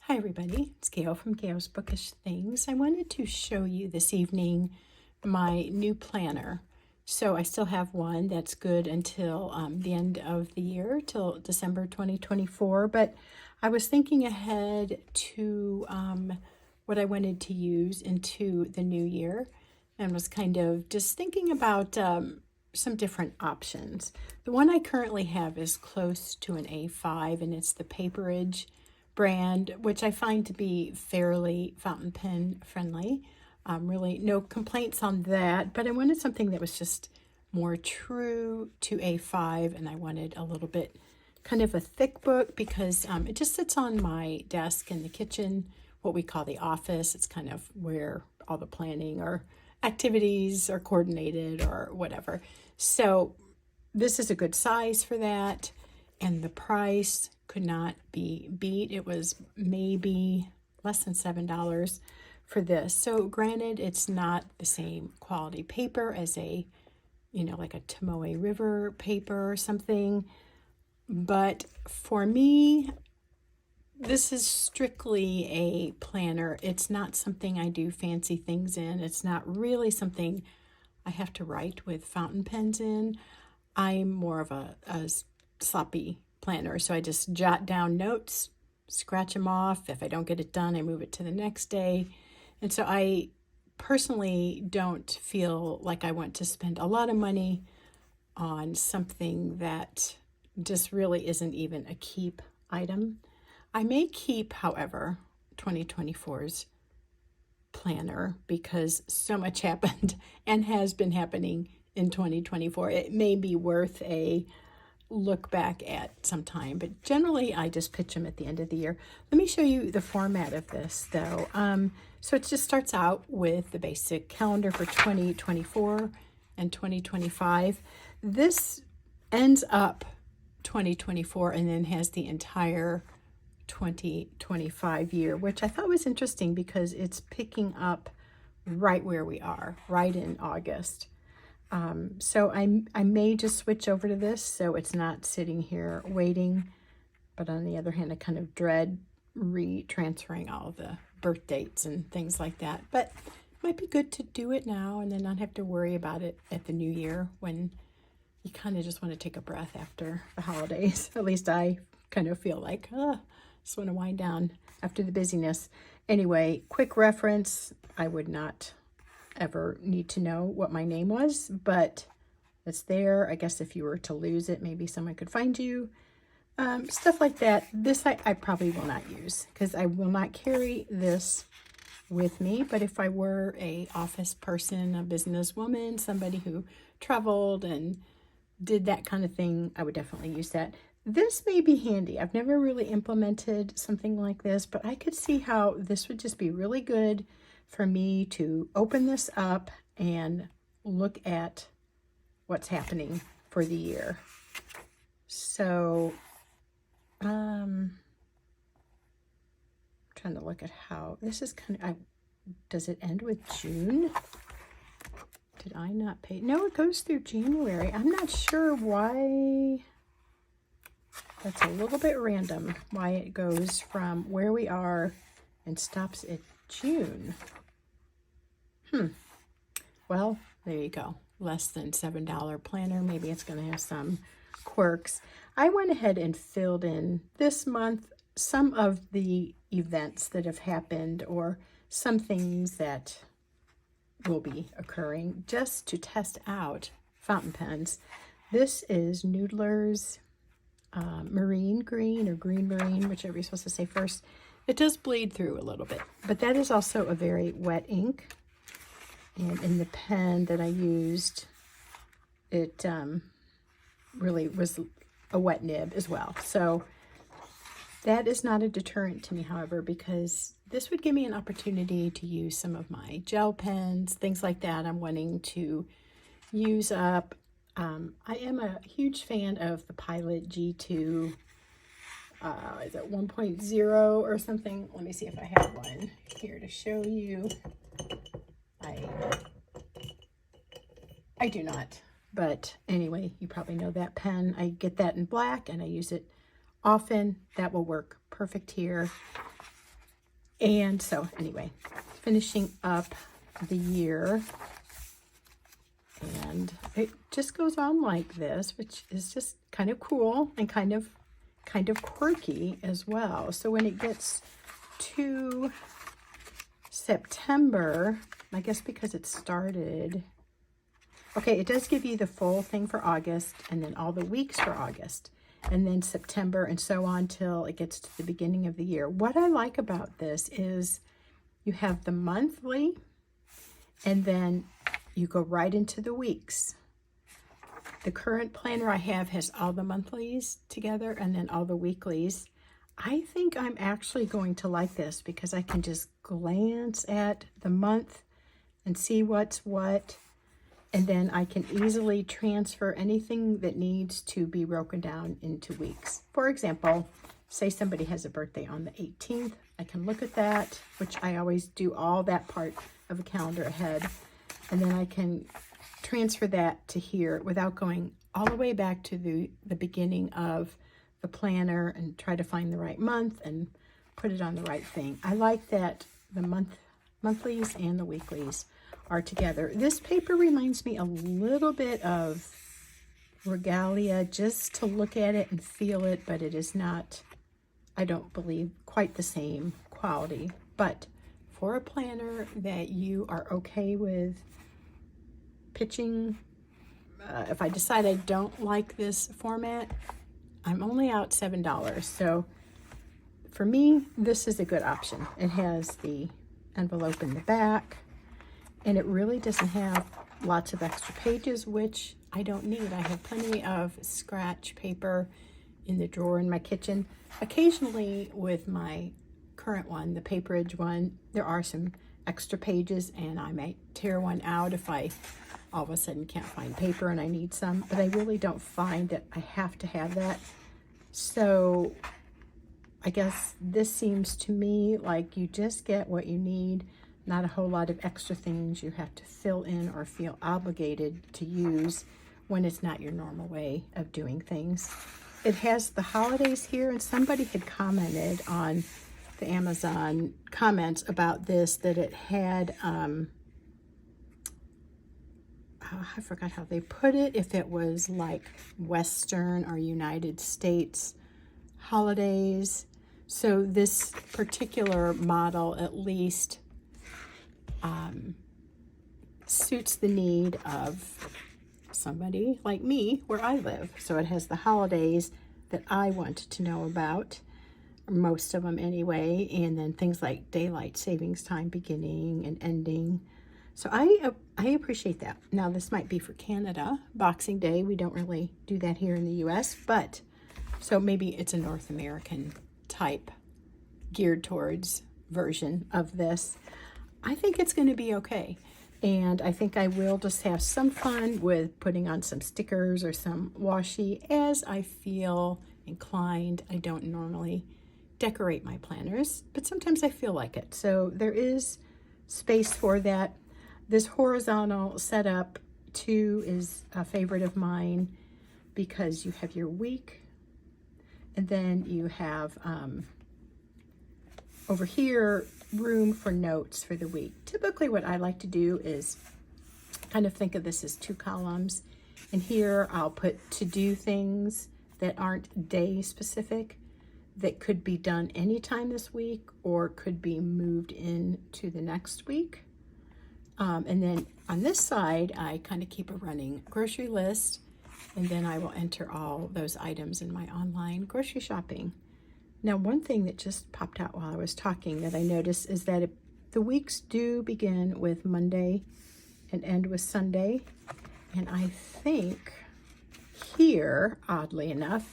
Hi everybody, it's Gail from Gail's Bookish Things. I wanted to show you this evening my new planner. So I still have one that's good until the end of the year, till December 2024. But I was thinking ahead to what I wanted to use into the new year and was kind of just thinking about some different options. The one I currently have is close to an A5 and it's the Paperage brand, which I find to be fairly fountain pen friendly. Really no complaints on that, but I wanted something that was just more true to A5, and I wanted a little bit kind of a thick book because it just sits on my desk in the kitchen, what we call the office. It's kind of where all the planning or activities are coordinated or whatever. So this is a good size for that, and the price could not be beat. It was maybe less than $7 for this. So granted, it's not the same quality paper as a, like a Tomoe River paper or something. But for me, this is strictly a planner. It's not something I do fancy things in. It's not really something I have to write with fountain pens in. I'm more of a sloppy planner, so I just jot down notes, scratch them off. If I don't get it done, I move it to the next day. And so I personally don't feel like I want to spend a lot of money on something that just really isn't even a keep item. I may keep, however, 2024's planner because so much happened and has been happening in 2024. It may be worth a look back at sometime, but generally I just pitch them at the end of the year. Let me show you the format of this though. So it just starts out with the basic calendar for 2024 and 2025. This ends up 2024 and then has the entire 2025 year, which I thought was interesting because it's picking up right where we are, right in August. So I may just switch over to this so it's not sitting here waiting. But on the other hand, I kind of dread transferring all the birth dates and things like that. But it might be good to do it now and then not have to worry about it at the new year when you kind of just want to take a breath after the holidays. At least I kind of feel like, just want to wind down after the busyness. Anyway, quick reference, I would not ever need to know what my name was, but it's there. I guess if you were to lose it, maybe someone could find you. Stuff like that. This I probably will not use because I will not carry this with me. But if I were a office person, a businesswoman, somebody who traveled and did that kind of thing, I would definitely use that. This may be handy. I've never really implemented something like this, but I could see how this would just be really good for me to open this up and look at what's happening for the year. So, I'm trying to look at how this is kind of, does it end with June? Did I not pay? No, it goes through January. I'm not sure why. That's a little bit random why it goes from where we are and stops at June. Well, there you go. Less than $7 planner. Maybe it's going to have some quirks. I went ahead and filled in this month some of the events that have happened or some things that will be occurring just to test out fountain pens. This is Noodler's marine green or green marine, whichever you're supposed to say first. It does bleed through a little bit, but that is also a very wet ink. And in the pen that I used, it really was a wet nib as well. So that is not a deterrent to me, however, because this would give me an opportunity to use some of my gel pens, things like that I'm wanting to use up. I am a huge fan of the Pilot G2, is it 1.0 or something? Let me see if I have one here to show you. I do not, but anyway, you probably know that pen. I get that in black and I use it often. That will work perfect here. And so anyway, finishing up the year, and it just goes on like this, which is just kind of cool and kind of quirky as well. So when it gets to September, I guess because it started, okay, it does give you the full thing for August and then all the weeks for August, and then September and so on till it gets to the beginning of the year. What I like about this is you have the monthly, and then you go right into the weeks. The current planner I have has all the monthlies together and then all the weeklies. I think I'm actually going to like this because I can just glance at the month and see what's what, and then I can easily transfer anything that needs to be broken down into weeks. For example, say somebody has a birthday on the 18th, I can look at that, which I always do all that part of a calendar ahead, and then I can transfer that to here without going all the way back to the beginning of the planner and try to find the right month and put it on the right thing. I like that the monthlies and the weeklies are together. This paper reminds me a little bit of Regalia, just to look at it and feel it, but it is not, I don't believe, quite the same quality. But for a planner that you are okay with pitching, if I decide I don't like this format, I'm only out $7. So for me, this is a good option. It has the envelope in the back, and it really doesn't have lots of extra pages, which I don't need. I have plenty of scratch paper in the drawer in my kitchen. Occasionally with my current one, the Paperage one, there are some extra pages, and I might tear one out if I all of a sudden can't find paper and I need some, but I really don't find that I have to have that. So I guess this seems to me like you just get what you need, not a whole lot of extra things you have to fill in or feel obligated to use when it's not your normal way of doing things. It has the holidays here, and somebody had commented on the Amazon comments about this, that it had, I forgot how they put it, if it was like Western or United States holidays. So this particular model at least suits the need of somebody like me where I live. So it has the holidays that I want to know about, most of them anyway, and then things like daylight savings time beginning and ending. So I appreciate that. Now this might be for Canada, Boxing Day. We don't really do that here in the US, but so maybe it's a North American type geared towards version of this. I think it's going to be okay. And I think I will just have some fun with putting on some stickers or some washi as I feel inclined. I don't normally decorate my planners, but sometimes I feel like it. So there is space for that. This horizontal setup too is a favorite of mine because you have your week, and then you have over here room for notes for the week. Typically what I like to do is kind of think of this as two columns, and here I'll put to-do things that aren't day specific, that could be done anytime this week or could be moved into the next week. And then on this side, I kind of keep a running grocery list, and then I will enter all those items in my online grocery shopping. Now, one thing that just popped out while I was talking that I noticed is that the weeks do begin with Monday and end with Sunday. And I think here, oddly enough,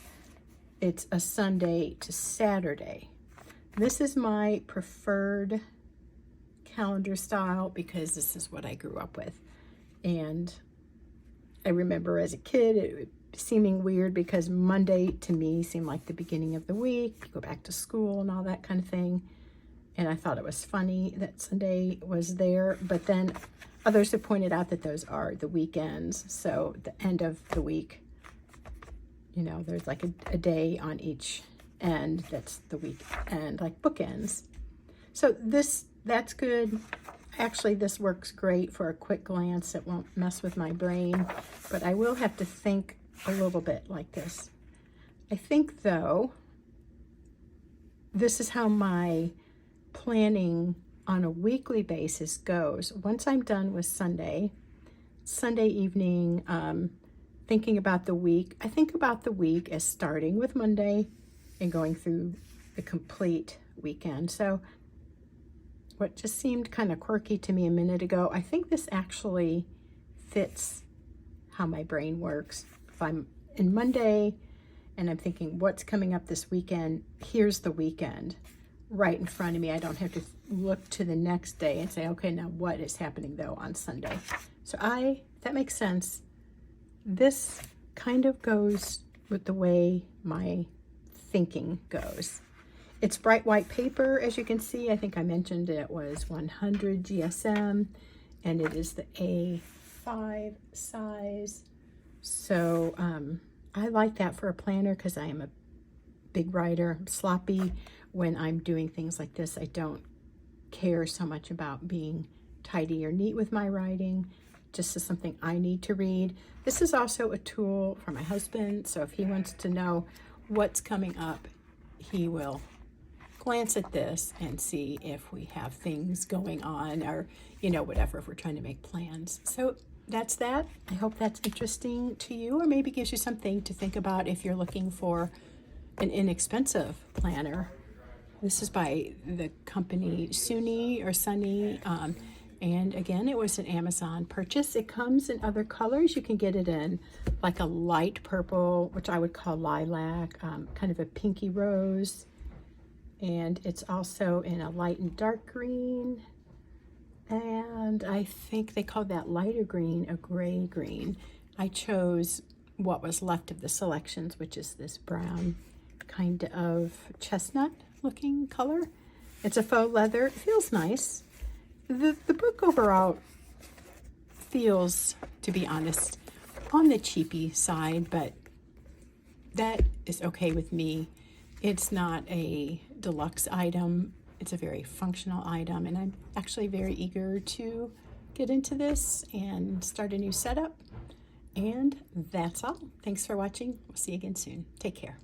it's a Sunday to Saturday. This is my preferred calendar style because this is what I grew up with. And I remember as a kid it seeming weird because Monday to me seemed like the beginning of the week. You go back to school and all that kind of thing. And I thought it was funny that Sunday was there. But then others have pointed out that those are the weekends. So the end of the week, you know, there's like a day on each end that's the weekend, like bookends. So that's good. Actually, this works great for a quick glance. It won't mess with my brain, but I will have to think a little bit like this. I think, though, this is how my planning on a weekly basis goes. Once I'm done with Sunday evening, thinking about the week, I think about the week as starting with Monday and going through the complete weekend. So what just seemed kind of quirky to me a minute ago, I think this actually fits how my brain works. If I'm in Monday and I'm thinking what's coming up this weekend, here's the weekend right in front of me. I don't have to look to the next day and say, okay, now what is happening though on Sunday? So if that makes sense, this kind of goes with the way my thinking goes. It's bright white paper, as you can see. I think I mentioned it was 100 GSM, and it is the A5 size. So I like that for a planner because I am a big writer. I'm sloppy when I'm doing things like this. I don't care so much about being tidy or neat with my writing. Just as something I need to read. This is also a tool for my husband, so if he wants to know what's coming up, he will glance at this and see if we have things going on, or whatever, if we're trying to make plans. So that's that. I hope that's interesting to you, or maybe gives you something to think about if you're looking for an inexpensive planner. This is by the company Sunny. And again, it was an Amazon purchase. It comes in other colors. You can get it in like a light purple, which I would call lilac, kind of a pinky rose. And it's also in a light and dark green. And I think they call that lighter green a gray green. I chose what was left of the selections, which is this brown kind of chestnut looking color. It's a faux leather. It feels nice. The book overall feels, to be honest, on the cheapy side, but that is okay with me. It's not a deluxe item. It's a very functional item, and I'm actually very eager to get into this and start a new setup. And that's all. Thanks for watching. We'll see you again soon. Take care.